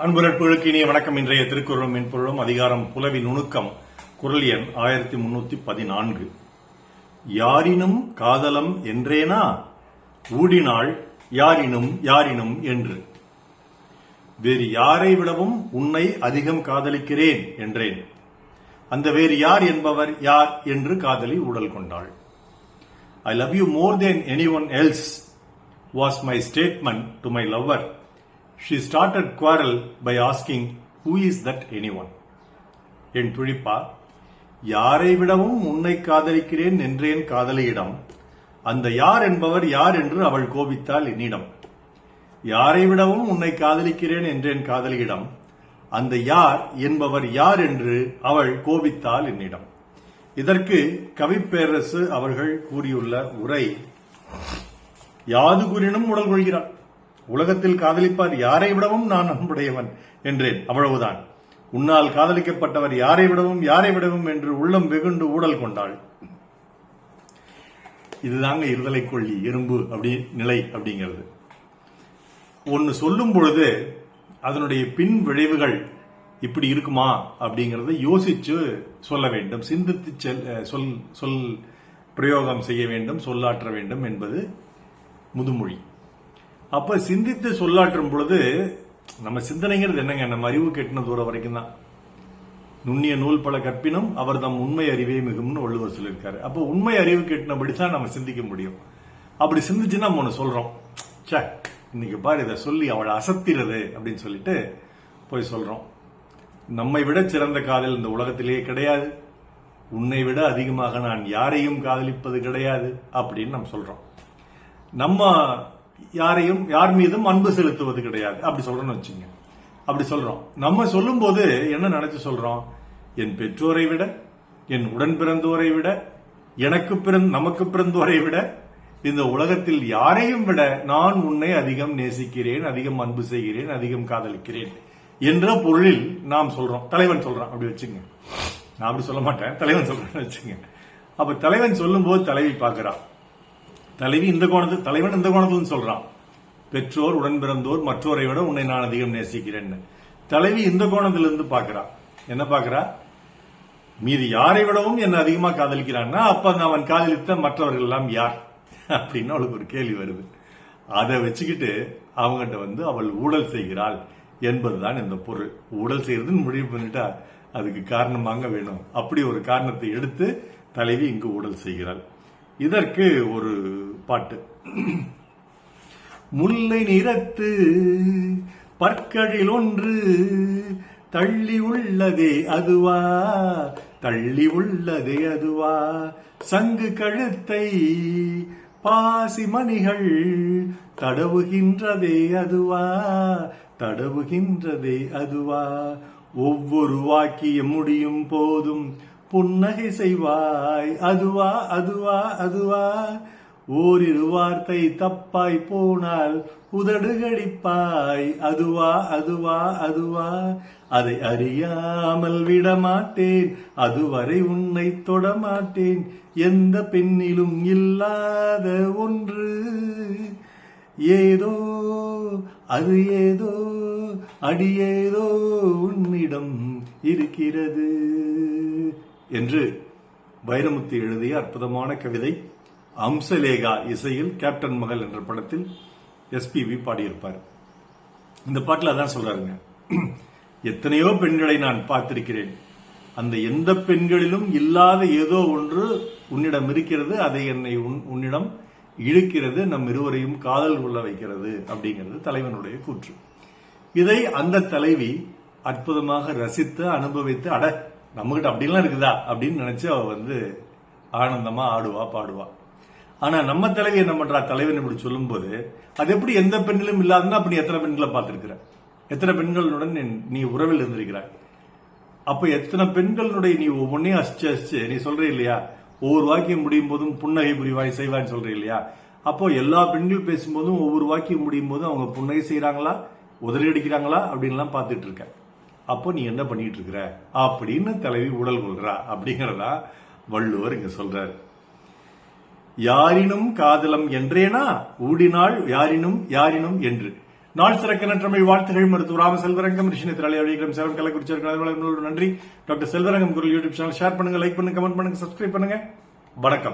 அன்பு நட்புகளுக்கு இனிய வணக்கம். இன்றைய திருக்குறளும் மென்பொருளும் அதிகாரம் புலவி நுணுக்கம், குறள் எண் 1314. யாரினும் காதலம் என்றேனா ஊடினாள் யாரினும் யாரினும் என்று. வேறு யாரை விடவும் உன்னை அதிகம் காதலிக்கிறேன் என்றேன். அந்த வேறு யார் என்பவர் யார் என்று காதலி ஊடல் கொண்டாள். I love you more than anyone else was my statement to my lover. She started quarrel by asking, who is that anyone? என் துழிப்பா, யாரை விடவும் உன்னை காதலிக்கிறேன் என்றேன் காதலியிடம். அந்த யார் என்பவர் யார் என்று அவள் கோபித்தாள் என்னிடம். யாரை விடவும் உன்னை காதலிக்கிறேன் என்றேன் காதலியிடம். அந்த யார் என்பவர் யார் என்று அவள் கோபித்தாள் என்னிடம். இதற்கு கவிப்பேரரசு அவர்கள் கூறியுள்ள உரை, யாது கூறினும் உடல் கொள்கிறாள். உலகத்தில் காதலிப்பார் யாரை விடவும் நான் அன்புடையவன் என்றேன், அவ்வளவுதான். உன்னால் காதலிக்கப்பட்டவர் யாரை விடவும் என்று உள்ளம் வெகுண்டு ஊடல் கொண்டாள். இதுதாங்க இருதலை கொள்ளி எறும்பு நிலை அப்படிங்கிறது. ஒன்னு சொல்லும் பொழுது அதனுடைய பின் விளைவுகள் இப்படி இருக்குமா அப்படிங்கறத யோசிச்சு சொல்ல வேண்டும், சிந்தித்து சொல் பிரயோகம் செய்ய வேண்டும், சொல்லாற்ற வேண்டும் என்பது முதுமொழி. அப்ப சிந்தித்து சொல்லாற்றும் பொழுது நம்ம சிந்தனைங்கிறது என்னங்க, நம்ம அறிவு கெட்டின தூரம் வரைக்கும் தான். நுண்ணிய நூல் பல கற்பினும் அவர் தம் உண்மை அறிவே மிகும்னு வள்ளுவர் சொல்லியிருக்காரு. அப்போ உண்மை அறிவு கெட்டினபடிதான் நம்ம சிந்திக்க முடியும். அப்படி சிந்திச்சுன்னா நம்ம ஒண்ணு சொல்றோம், சே இன்னைக்கு பாரு இதை சொல்லி அவளை அசத்திறது அப்படின்னு சொல்லிட்டு போய் சொல்றோம். நம்மை விட சிறந்த காதல் இந்த உலகத்திலேயே கிடையாது, உன்னை விட அதிகமாக நான் யாரையும் காதலிப்பது கிடையாது அப்படின்னு நம்ம சொல்றோம். நம்ம யார் மீதும் அன்பு செலுத்துவது கிடையாது அப்படி சொல்றோம்னு வச்சுங்க. அப்படி சொல்றோம். நம்ம சொல்லும் போது என்ன நினைச்சு சொல்றோம், என் பெற்றோரை விட, என் உடன் பிறந்தோரை விட, நமக்கு பிறந்தோரை விட, இந்த உலகத்தில் யாரையும் விட நான் உன்னை அதிகம் நேசிக்கிறேன், அதிகம் அன்பு செய்கிறேன், அதிகம் காதலிக்கிறேன் என்ற பொருளில் நாம் சொல்றோம். தலைவன் சொல்றான் அப்படி வச்சுங்க. நான் அப்படி சொல்ல மாட்டேன், தலைவன் சொல்றேன்னு வச்சுங்க. அப்ப தலைவன் சொல்லும் போது தலைவி பார்க்கிறான். தலைவன் இந்த கோணத்துல சொல்றான், பெற்றோர் உடன் பிறந்தோர் மற்றோரை விட உன்னை நான் அதிகம் நேசிக்கிறேன். தலைவி இந்த கோணத்திலிருந்து பாக்குறா. என்ன பாக்குறா, மீது யாரை விடவும் என்ன அதிகமா காதலிக்கிறான்னா அப்ப அவன் காதலித்த மற்றவர்கள் எல்லாம் யார் அப்படின்னு அவளுக்கு ஒரு கேள்வி வருது. அதை வச்சுக்கிட்டு அவங்ககிட்ட அவள் ஊழல் செய்கிறாள் என்பதுதான் இந்த பொருள். ஊழல் செய்யறதுன்னு முடிவு பண்ணிட்டா அதுக்கு காரணமாக வேணும். அப்படி ஒரு காரணத்தை எடுத்து தலைவி இங்கு ஊழல் செய்கிறாள். இதற்கு ஒரு பாட்டு. முல்லை நிறத்து பற்களில் ஒன்று தள்ளி உள்ளதே அதுவா, தள்ளி உள்ளதே அதுவா, சங்கு கழுத்தை பாசி மணிகள் தடவுகின்றதே அதுவா, தடவுகின்றதே அதுவா, ஒவ்வொரு வாக்கியம் முடியும் போதும் புன்னகை செய்வாய் அதுவா, அதுவா, அதுவா, ஓரிரு வார்த்தை தப்பாய் போனால் உதடு கடிப்பாய் அதுவா, அதுவா, அதுவா, அதை அறியாமல் விடமாட்டேன், அதுவரை உன்னை தொடமாட்டேன், எந்த பெண்ணிலும் இல்லாத ஒன்று, ஏதோ அது ஏதோ அடியேதோ உன்னிடம் இருக்கிறது என்று வைரமுத்து எழுதிய அற்புதமான கவிதை. அம்சலேகா இசையில் கேப்டன் மகள் என்ற படத்தில் எஸ்பிபி பாடியிருப்பார். இந்த பாட்டில் அதான் சொல்றாருங்க, எத்தனையோ பெண்களை நான் பார்த்திருக்கிறேன், அந்த எந்த பெண்களிலும் இல்லாத ஏதோ ஒன்று உன்னிடம் இருக்கிறது, அதை என்னை உன்னிடம் இழுக்கிறது, நம் இருவரையும் காதல் கொள்ள வைக்கிறது அப்படிங்கிறது தலைவனுடைய கூற்று. இதை அந்த தலைவி அற்புதமாக ரசித்து அனுபவித்து, அட நம்மகிட்ட அப்படிலாம் இருக்குதா அப்படின்னு நினைச்சு அவ ஆனந்தமா ஆடுவா பாடுவா. ஆனா நம்ம தலைவி என்ன பண்றா, தலைவன் இப்படி சொல்லும் போது அது எப்படி எந்த பெண்ணிலும் இல்லாதுன்னா அப்படி எத்தனை பெண்களை பார்த்திருக்கிற, எத்தனை பெண்களுடன் நீ உறவில் இருந்திருக்கிறாய், அப்ப எத்தனை பெண்களுடைய நீ ஒவ்வொன்னையும் அசிச்சு நீ சொல்ற இல்லையா, ஒவ்வொரு வாக்கியம் முடியும் போதும் புன்னகை புரிவாய் செய்வான்னு சொல்ற இல்லையா, அப்போ எல்லா பெண்கள் பேசும்போதும் ஒவ்வொரு வாக்கியம் முடியும் போதும் அவங்க புன்னகை செய்யறாங்களா உதறி அடிக்கிறாங்களா அப்படின்லாம் பார்த்துட்டு இருக்க. அப்போ நீ என்ன பண்ணிட்டு இருக்கிற அப்படின்னு தலைவி உடல் கொள்றா அப்படிங்கறதா வள்ளுவர் இங்க சொல்றாரு. யாரினும் காதலம் என்றேனா ஊடினாள் யாரினும் யாரினும் என்று. நாள் சிறக்க நன்றமை வாழ்த்துகள். மருத்துவர் ராம செல்வரங்கம், ரிஷினி திராளியாளர்களும் சேலம் கள்ளக்குறிச்சி நன்றி. டாக்டர் செல்வரங்கம் குரல் யூடியூப் சேனல் ஷேர் பண்ணுங்க, லைக் பண்ணுங்க, கமெண்ட் பண்ணுங்க, சப்ஸ்கிரைப் பண்ணுங்க. வணக்கம்.